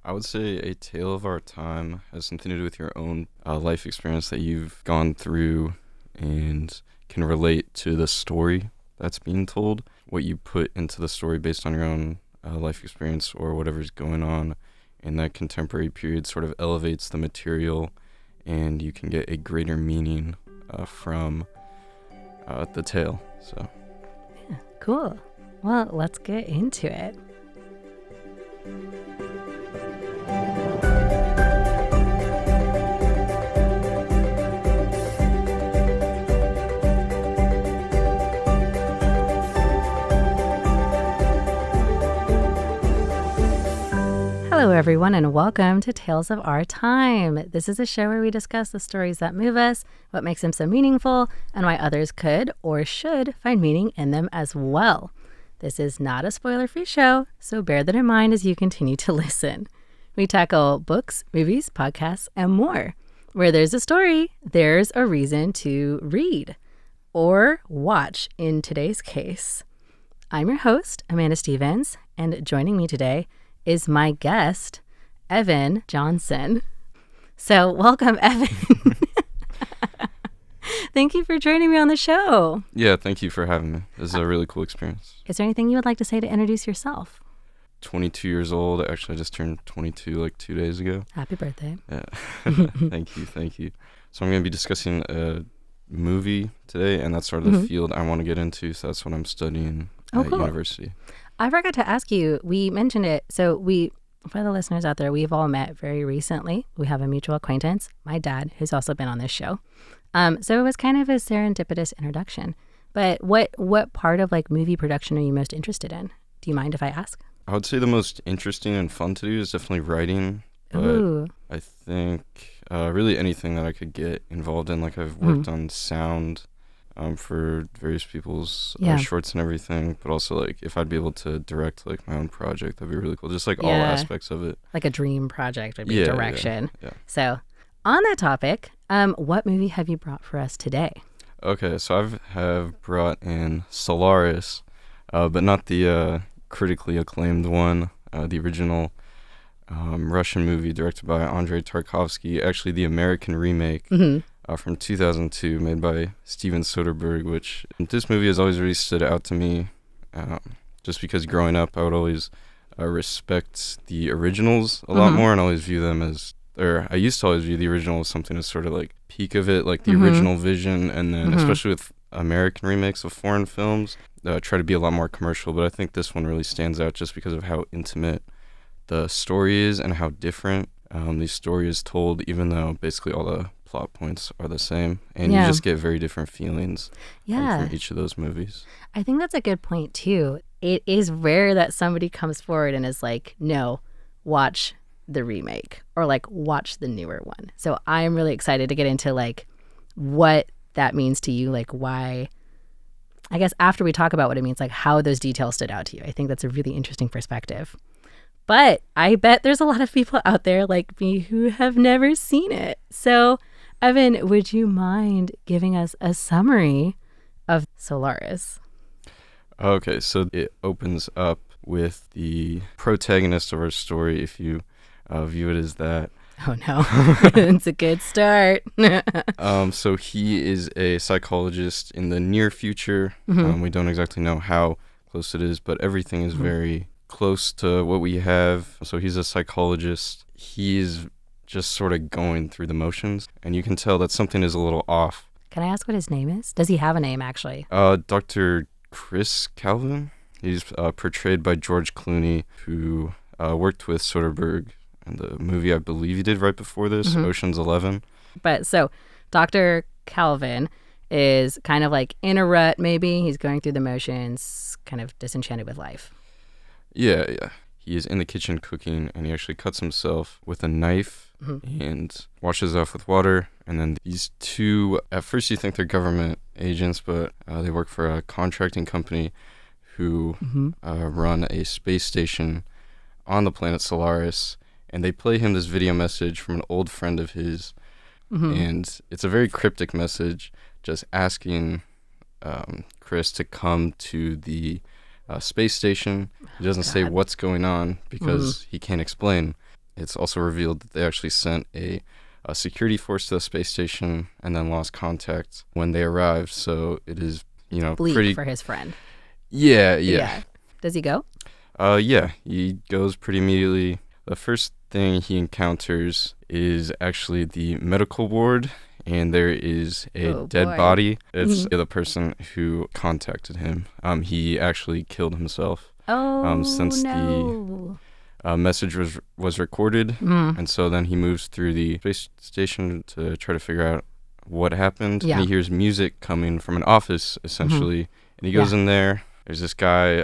I would say A Tale of Our Time has something to do with your own life experience that you've gone through and can relate to the story that's being told. What you put into the story based on your own life experience or whatever's going on in that contemporary period sort of elevates the material, and you can get a greater meaning from the tale. So, yeah, cool. Well, let's get into it. Hello, everyone, and welcome to Tales of Our Time. This is a show where we discuss the stories that move us, what makes them so meaningful, and why others could or should find meaning in them as well. This is not a spoiler-free show, so bear that in mind as you continue to listen. We tackle books, movies, podcasts, and more. Where there's a story, there's a reason to read or watch in today's case. I'm your host, Amanda Stevens, and joining me today is my guest, Evan Johnson. So welcome, Evan. Thank you for joining me on the show. yeah, thank you for having me. This is a really cool experience. Is there anything you would like to say to introduce yourself? 22 years old. Actually, I just turned 22 like 2 days ago. Happy birthday. Yeah. Thank you. So I'm going to be discussing a movie today, and that's sort of the field I want to get into. So that's what I'm studying at university. I forgot to ask you, we mentioned it. So for the listeners out there, we've all met very recently. We have a mutual acquaintance, my dad, who's also been on this show. So it was kind of a serendipitous introduction. But what part of like movie production are you most interested in? Do you mind if I ask? I would say the most interesting and fun to do is definitely writing. But Ooh. I think really anything that I could get involved in. Like I've worked on sound for various people's shorts and everything. But also like if I'd be able to direct like my own project, that'd be really cool. Just like all aspects of it. Like a dream project would be direction. Yeah. So on that topic, what movie have you brought for us today? Okay, so have brought in Solaris, but not the critically acclaimed one, the original Russian movie directed by Andrei Tarkovsky, actually the American remake from 2002 made by Steven Soderbergh, which this movie has always really stood out to me just because growing up I would always respect the originals a lot more and always view them as, or I used to always view the original as something as sort of like peak of it, like the original vision, and then especially with American remakes of foreign films, try to be a lot more commercial, but I think this one really stands out just because of how intimate the story is and how different the story is told, even though basically all the plot points are the same, and you just get very different feelings from each of those movies. I think that's a good point too. It is rare that somebody comes forward and is like, no, watch the remake or like watch the newer one. So I'm really excited to get into like what that means to you, like why, I guess after we talk about what it means, like how those details stood out to you. I think that's a really interesting perspective. But I bet there's a lot of people out there like me who have never seen it. So Evan, would you mind giving us a summary of Solaris? Okay, so it opens up with the protagonist of our story, if you view it as that. Oh no, it's a good start. So he is a psychologist in the near future. We don't exactly know how close it is, but everything is very close to what we have. So he's a psychologist. He's just sort of going through the motions, and you can tell that something is a little off. Can I ask what his name is? Does he have a name, actually? Dr. Chris Calvin. He's portrayed by George Clooney, who worked with Soderbergh in the movie I believe he did right before this, Ocean's 11. But so Dr. Calvin is kind of like in a rut, maybe. He's going through the motions, kind of disenchanted with life. Yeah. He is in the kitchen cooking, and he actually cuts himself with a knife and washes off with water. And then these two, at first you think they're government agents, but they work for a contracting company who run a space station on the planet Solaris. And they play him this video message from an old friend of his. And it's a very cryptic message, just asking Chris to come to the space station. He doesn't say what's going on because he can't explain. it's also revealed that they actually sent a security force to the space station and then lost contact when they arrived. So it is, Bleak pretty. for his friend. Yeah. Does he go? Yeah, he goes pretty immediately. The first thing he encounters is actually the medical ward, and there is a dead boy. body. It's the person who contacted him. He actually killed himself. Since no. the message was recorded, and so then he moves through the space station to try to figure out what happened. Yeah. And he hears music coming from an office, essentially, and he goes in there. There's this guy,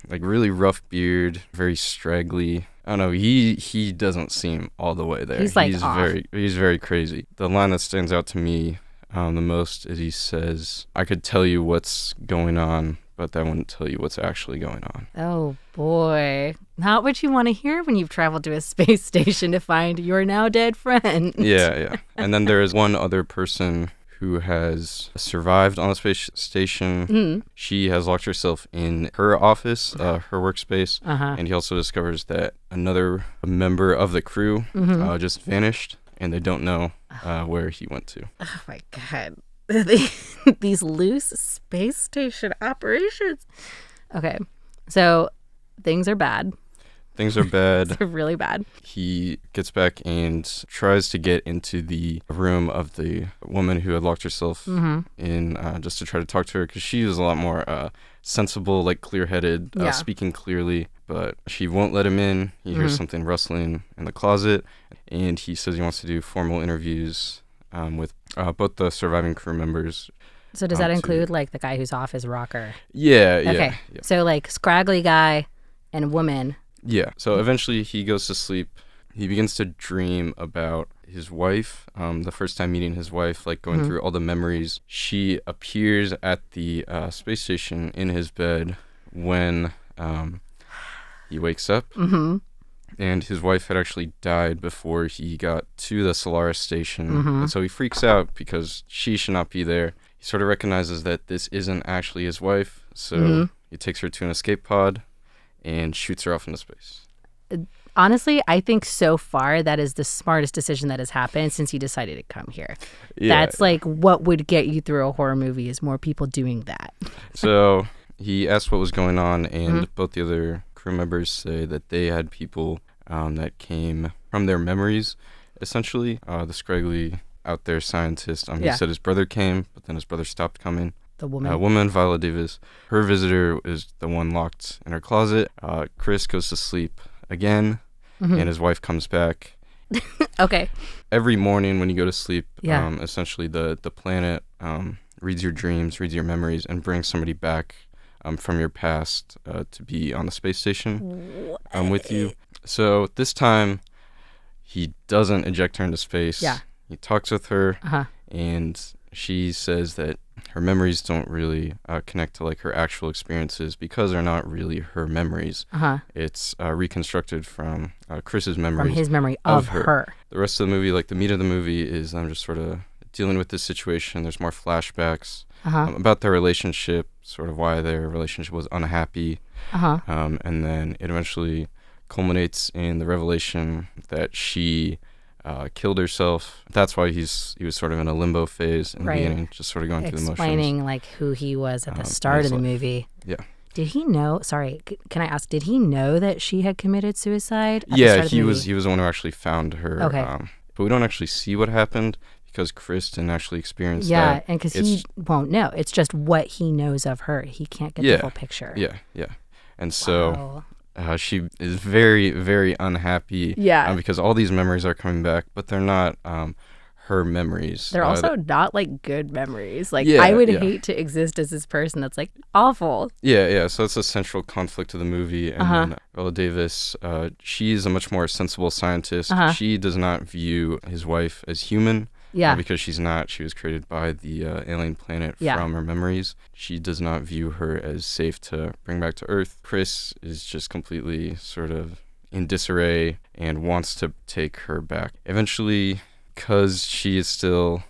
like really rough beard, very straggly. I don't know. He doesn't seem all the way there. He's off. He's very crazy. The line that stands out to me the most is he says, "I could tell you what's going on, but that wouldn't tell you what's actually going on." Oh boy, not what you want to hear when you've traveled to a space station to find your now dead friend. Yeah. And then there is one other person who has survived on the space station. She has locked herself in her office, her workspace, and he also discovers that another member of the crew just vanished, and they don't know where he went to. Oh my God. These loose space station operations. Okay, so things are bad. Things are bad. They're really bad. He gets back and tries to get into the room of the woman who had locked herself in just to try to talk to her, because she was a lot more sensible, like clear-headed, speaking clearly, but she won't let him in. He hears something rustling in the closet, and he says he wants to do formal interviews with both the surviving crew members. So does that include like the guy who's off his rocker? Yeah. Okay. Yeah. So like scraggly guy and woman. Yeah. So eventually he goes to sleep. He begins to dream about his wife. The first time meeting his wife, like going through all the memories. She appears at the space station in his bed when he wakes up. And his wife had actually died before he got to the Solaris station. And so he freaks out because she should not be there. He sort of recognizes that this isn't actually his wife. So he takes her to an escape pod and shoots her off into space. Honestly, I think so far that is the smartest decision that has happened since he decided to come here. That's like what would get you through a horror movie is more people doing that. So he asked what was going on, and both the other crew members say that they had people that came from their memories, essentially. The scraggly out there scientist, he said his brother came, but then his brother stopped coming. The woman. Woman, Viola Davis. Her visitor is the one locked in her closet. Chris goes to sleep again, and his wife comes back. Okay. Every morning when you go to sleep, essentially the planet reads your dreams, reads your memories, and brings somebody back from your past to be on the space station with you. So this time, he doesn't eject her into space. Yeah. He talks with her, and she says that her memories don't really connect to like her actual experiences because they're not really her memories. It's reconstructed from Chris's memories. From his memory of her. The rest of the movie, like the meat of the movie, is I'm just sort of dealing with this situation. There's more flashbacks about their relationship, sort of why their relationship was unhappy. And then it eventually culminates in the revelation that she killed herself. That's why he was sort of in a limbo phase in the beginning, just sort of going through the motions. Explaining like who he was at the start of the movie. Yeah. Did he know? Sorry, can I ask? Did he know that she had committed suicide? He was the one who actually found her. Okay. But we don't actually see what happened because Chris didn't actually experience that. Yeah, and because he won't know. It's just what he knows of her. He can't get the full picture. Yeah. And so she is very, very unhappy. Yeah. Because all these memories are coming back, but they're not her memories. They're also not like good memories. Like I would hate to exist as this person that's like awful. Yeah. So it's a central conflict of the movie. And then Viola Davis, she's a much more sensible scientist. She does not view his wife as human. Yeah. Because she's not. She was created by the alien planet from her memories. She does not view her as safe to bring back to Earth. Chris is just completely sort of in disarray and wants to take her back. Eventually, because she is still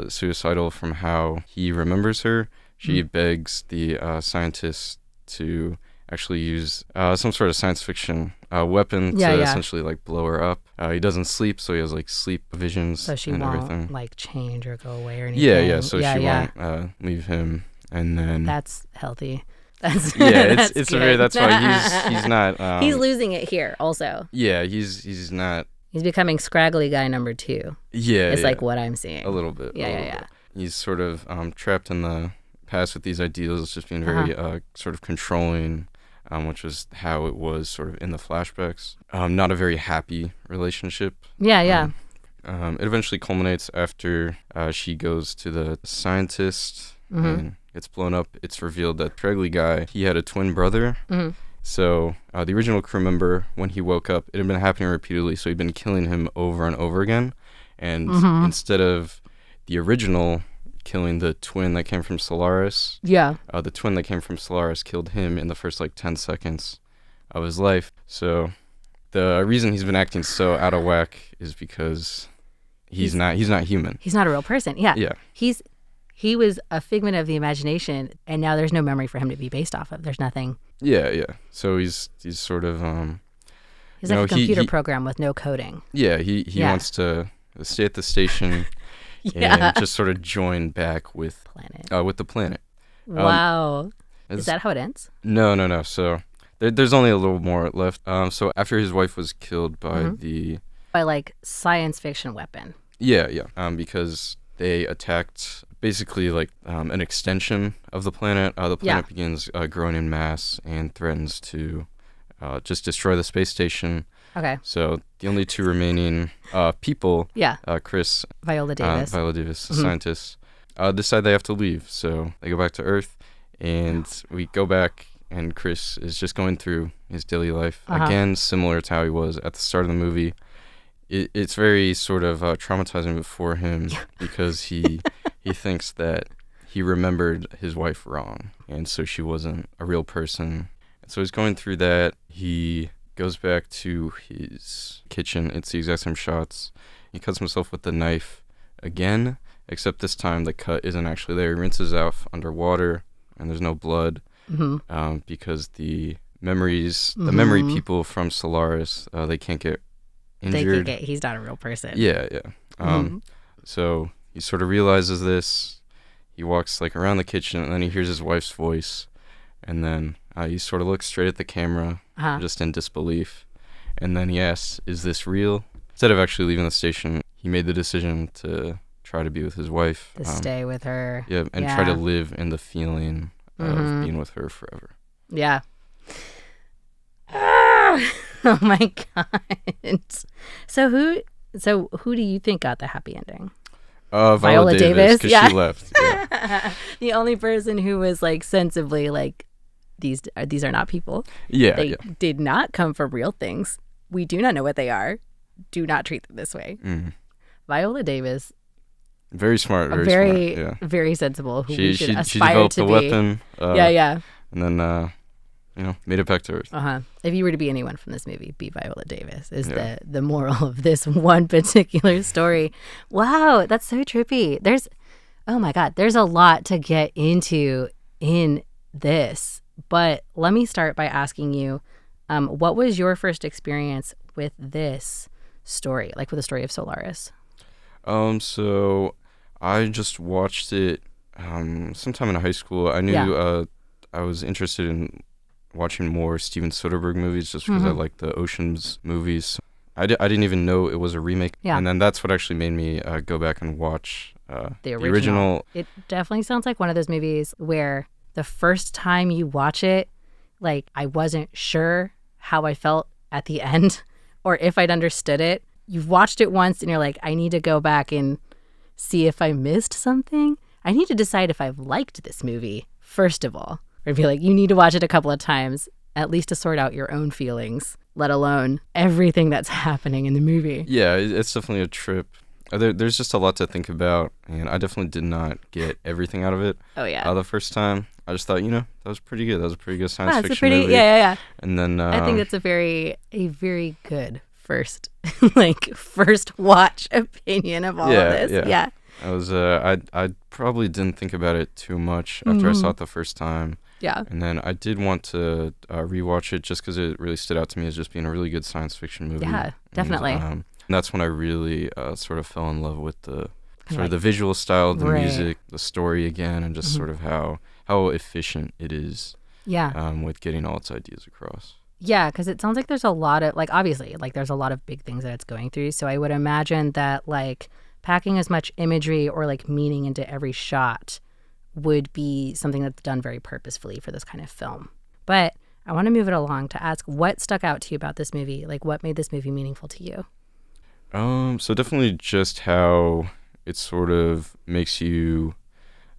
suicidal from how he remembers her, she begs the scientist to actually use some sort of science fiction weapon Yeah, to yeah. essentially like blow her up. He doesn't sleep, so he has like sleep visions So she and won't everything. like change or go away or anything. Yeah. So yeah, she yeah. won't leave him, and then That's healthy. That's yeah, that's it's a good. very that's why he's not. He's losing it here also. Yeah, he's not. He's becoming scraggly guy number 2. Yeah, It's yeah, like what I'm seeing. a little bit. Yeah, a yeah, little yeah. bit. He's sort of trapped in the past with these ideals, just being very sort of controlling, which was how it was sort of in the flashbacks. Not a very happy relationship. Yeah, yeah. It eventually culminates after she goes to the scientist and gets blown up. It's revealed that Tregley guy, he had a twin brother. So the original crew member, when he woke up, it had been happening repeatedly, so he'd been killing him over and over again. And instead of the original killing the twin that came from Solaris, the twin that came from Solaris killed him in the first like 10 seconds of his life. So the reason he's been acting so out of whack is because he's not human. He's not a real person. Yeah. Yeah. He was a figment of the imagination, and now there's no memory for him to be based off of. There's nothing. Yeah. So he's sort of He's like a computer program with no coding. Yeah, he wants to stay at the station and just sort of join back with the planet. Wow. Is that how it ends? No. So there's only a little more left. So after his wife was killed by by like science fiction weapon. Yeah. Because they attacked basically like an extension of the planet. The planet begins growing in mass and threatens to just destroy the space station. Okay. So the only 2 remaining people, Chris, Viola Davis, the scientist, decide they have to leave. So they go back to Earth, and we go back, and Chris is just going through his daily life. Again, similar to how he was at the start of the movie. It's very sort of traumatizing for him because he thinks that he remembered his wife wrong, and so she wasn't a real person. So he's going through that. He goes back to his kitchen. It's the exact same shots. He cuts himself with the knife again, except this time the cut isn't actually there. He rinses out underwater, and there's no blood because the memory people from Solaris, they can't get injured. He's not a real person. Yeah. So he sort of realizes this. He walks like around the kitchen, and then he hears his wife's voice, and then he sort of looks straight at the camera, just in disbelief, and then he asks, "Is this real?" Instead of actually leaving the station, he made the decision to try to be with his wife, to stay with her. Yeah, and try to live in the feeling of being with her forever. Yeah. Oh my god. So who do you think got the happy ending? Viola Davis, because she left. Yeah. The only person who was like sensibly like, these are not people. Yeah, they did not come from real things. We do not know what they are. Do not treat them this way. Viola Davis, very smart, very sensible. Who she should aspire she developed to a be. weapon. And then made it back to Earth. If you were to be anyone from this movie, be Viola Davis is the moral of this one particular story. Wow, that's so trippy. There's a lot to get into in this. But let me start by asking you, what was your first experience with this story, like with the story of Solaris? So I just watched it sometime in high school. I knew I was interested in watching more Steven Soderbergh movies just because I like the Ocean's movies. I didn't even know it was a remake. Yeah. And then that's what actually made me go back and watch the original. It definitely sounds like one of those movies where the first time you watch it, like I wasn't sure how I felt at the end or if I'd understood it. You've watched it once and you're like, I need to go back and see if I missed something. I need to decide if I've liked this movie, first of all. Or be like, you need to watch it a couple of times, at least to sort out your own feelings, let alone everything that's happening in the movie. Yeah, it's definitely a trip. There's just a lot to think about, and I definitely did not get everything out of it. Oh, yeah. The first time, I just thought, that was pretty good. That was a pretty good science fiction movie. Yeah. And then I think that's a very good first watch opinion of all of this. Yeah. I was I probably didn't think about it too much after I saw it the first time. Yeah. And then I did want to rewatch it just because it really stood out to me as just being a really good science fiction movie. Yeah, definitely. And that's when I really sort of fell in love with the sort Like, of the visual style, the right. music, the story again, and just sort of how efficient it is. Yeah. With getting all its ideas across. Yeah, because it sounds like there's a lot of, like, obviously, like, there's a lot of big things that it's going through. So I would imagine that, like, packing as much imagery or, like, meaning into every shot would be something that's done very purposefully for this kind of film. But I want to move it along to ask what stuck out to you about this movie? Like, what made this movie meaningful to you? So definitely just how it sort of makes you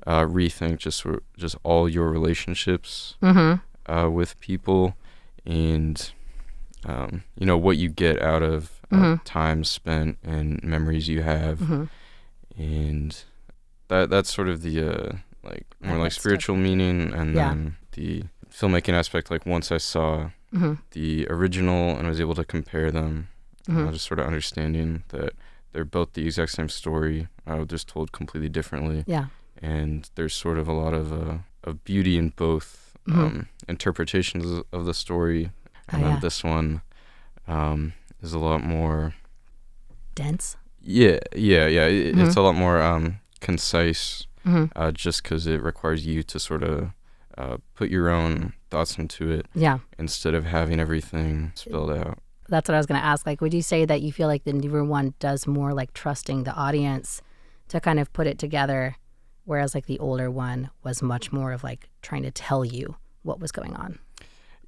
rethink just all your relationships with people, and what you get out of time spent and memories you have, and that's sort of the more like spiritual meaning, and then the filmmaking aspect. Like once I saw the original and was able to compare them, just sort of understanding that they're both the exact same story, just told completely differently. Yeah. And there's sort of a lot of beauty in both interpretations of the story. And then this one is a lot more dense. Yeah. It's a lot more concise, just because it requires you to sort of put your own thoughts into it. Yeah. Instead of having everything spelled out. That's what I was going to ask. Like, would you say that you feel like the newer one does more like trusting the audience to kind of put it together, whereas like the older one was much more of like trying to tell you what was going on?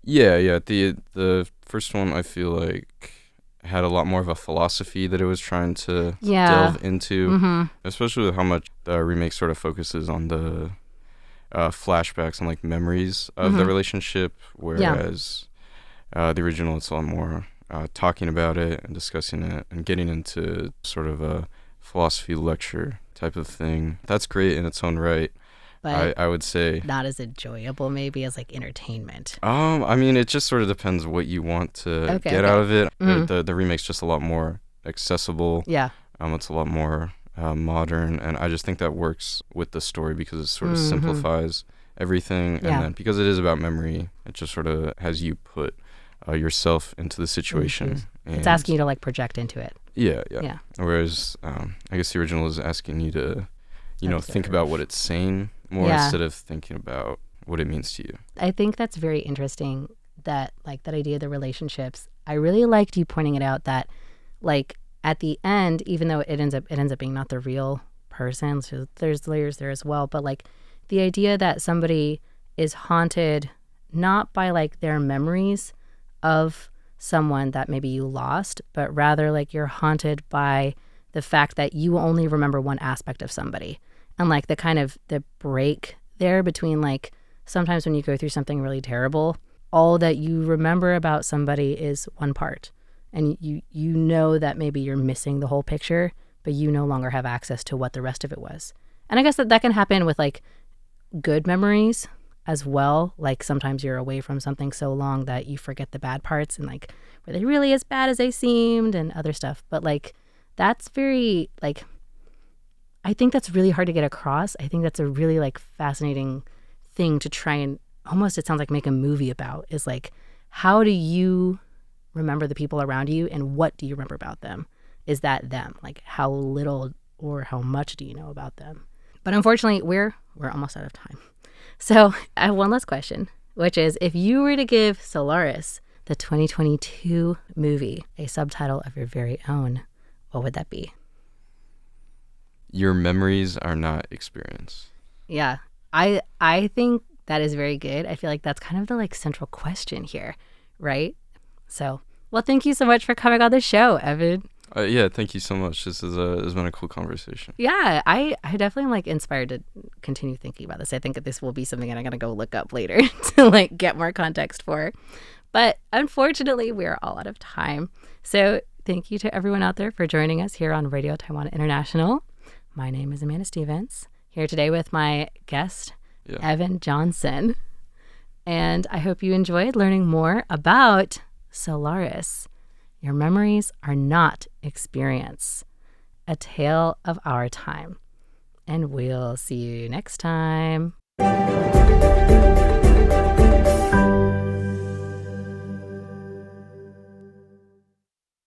Yeah. The first one I feel like had a lot more of a philosophy that it was trying to delve into, especially with how much the remake sort of focuses on the flashbacks and like memories of the relationship, whereas the original, it's a lot more talking about it and discussing it and getting into sort of a philosophy lecture type of thing. That's great in its own right. But I would say not as enjoyable maybe as like entertainment. I mean, it just sort of depends what you want to get out of it. The remake's just a lot more accessible. Yeah. It's a lot more modern, and I just think that works with the story because it sort of simplifies everything, and then because it is about memory, it just sort of has you put yourself into the situation. It's asking you to like project into it. Yeah. Whereas I guess the original is asking you to, think about what it's saying more instead of thinking about what it means to you. I think that's very interesting, that like that idea of the relationships. I really liked you pointing it out that like at the end, even though it ends up being not the real person, so there's layers there as well, but like the idea that somebody is haunted not by like their memories of someone that maybe you lost, but rather like you're haunted by the fact that you only remember one aspect of somebody. And like the kind of the break there between like sometimes when you go through something really terrible, all that you remember about somebody is one part. And you know that maybe you're missing the whole picture, but you no longer have access to what the rest of it was. And I guess that can happen with like good memories as well. Like sometimes you're away from something so long that you forget the bad parts and like were they really as bad as they seemed and other stuff. But like that's very like, I think that's really hard to get across. I think that's a really like fascinating thing to try and almost, it sounds like, make a movie about, is like, how do you remember the people around you and what do you remember about them? Is that them? Like how little or how much do you know about them? But unfortunately, we're almost out of time. So I have one last question, which is, if you were to give Solaris, the 2022 movie, a subtitle of your very own, what would that be? Your memories are not experience. Yeah, I think that is very good. I feel like that's kind of the like central question here, right? So, well, thank you so much for coming on the show, Evan. Yeah, thank you so much. This has been a cool conversation. Yeah, I definitely am like inspired to continue thinking about this. I think that this will be something that I'm gonna go look up later to like get more context for. But unfortunately, we are all out of time. So thank you to everyone out there for joining us here on Radio Taiwan International. My name is Amanda Stevens, here today with my guest, Evan Johnson. And I hope you enjoyed learning more about Solaris. Your memories are not experience. A tale of our time. And we'll see you next time.